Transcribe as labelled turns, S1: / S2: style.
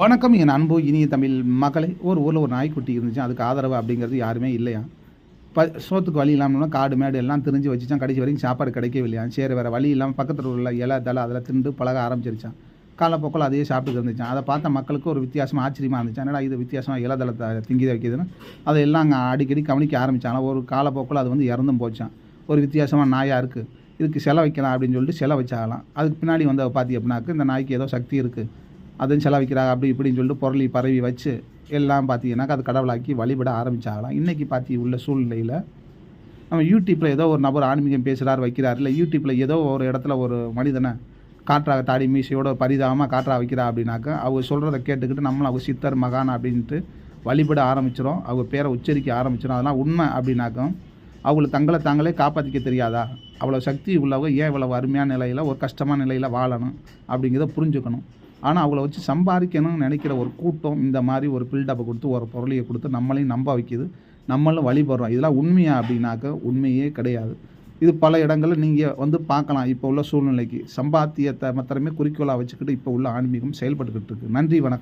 S1: வணக்கம் என் அன்பு இனிய தமிழ் மகளே. ஒரு ஊரில் ஒரு நாய்க்குட்டி இருந்துச்சு. அதுக்கு ஆதரவு அப்படிங்கிறது யாருமே இல்லையா. சோத்துக்கு வழி இல்லாமல் காடு மேடு எல்லாம் திரிஞ்சு வச்சுச்சான். கடைசி வரைக்கும் சாப்பாடு கிடைக்கவில்லையா. சரி, வேறு வழி இல்லாமல் பக்கத்தில் உள்ள இலை தலை அதில் திண்டு பழக ஆரம்பிச்சிருச்சான். காலப்போக்கில் அதையே சாப்பிட்டு இருந்துச்சான். அதை பார்த்த மக்களுக்கு ஒரு வித்தியாசமாக ஆச்சரியமாக இருந்துச்சு. என்னடா இது வித்தியாசமாக இலை தளத்தை திங்கி வைக்கிதுன்னு அதை எல்லாம் அங்கே அடிக்கடி கவனிக்க ஆரம்பித்தாங்க. ஒரு காலப்போக்கில் அது வந்து இறந்தும் போச்சான். ஒரு வித்தியாசமாக நாயாக இருக்குது, இதுக்கு சிலை வைக்கலாம் அப்படின்னு சொல்லிட்டு சிலை வச்சாகலாம். அதுக்கு பின்னாடி வந்து பார்த்தி அப்படின்னாக்கு இந்த நாய்க்கு ஏதோ சக்தி இருக்குது, அதுவும் செலவிக்கிறாங்க அப்படி இப்படின்னு சொல்லிட்டு பொருளி பரவி வச்சு எல்லாம் பார்த்தீங்கன்னாக்கா அது கடவுளாக்கி வழிபட ஆரம்பித்தாகலாம். இன்றைக்கி பார்த்தி உள்ள சூழ்நிலையில் நம்ம யூடியூப்பில் ஏதோ ஒரு நபர் ஆன்மீகம் பேசுகிறார் வைக்கிறார், இல்லை யூடியூப்பில் ஏதோ ஒரு இடத்துல ஒரு மனிதனை காற்றாக தாடி மீசையோட பரிதாபமாக காற்றாக வைக்கிறா அப்படின்னாக்கா அவங்க சொல்கிறத கேட்டுக்கிட்டு நம்மளும் அவங்க சித்தர் மகான் அப்படின்ட்டு வழிபட ஆரம்பிச்சிடும். அவங்க பேரை உச்சரிக்க ஆரம்பிச்சிடும். அதெல்லாம் உண்மை அப்படின்னாக்கும் அவங்களை தங்களை தாங்களே காப்பாற்றிக்க தெரியாதா? அவ்வளோ சக்தி உள்ளவங்க ஏன் இவ்வளோ அருமையான நிலையில் ஒரு கஷ்டமான நிலையில் வாழணும் அப்படிங்கிறத புரிஞ்சுக்கணும். ஆனால் அவங்கள வச்சு சம்பாதிக்கணும்னு நினைக்கிற ஒரு கூட்டம் இந்த மாதிரி ஒரு பில்டப்பை கொடுத்து ஒரு பொருளையை கொடுத்து நம்மளையும் நம்ப வைக்கிது, நம்மளும் வழிபடுறோம். இதெல்லாம் உண்மையா அப்படின்னாக்க உண்மையே கிடையாது. இது பல இடங்களில் நீங்கள் வந்து பார்க்கலாம். இப்போ உள்ள சூழ்நிலைக்கு சம்பாத்தியத்தை மாத்திரமே குறிக்கோளாக வச்சுக்கிட்டு இப்போ உள்ள ஆன்மீகம் செயல்பட்டுக்கிட்டு இருக்குது. நன்றி, வணக்கம்.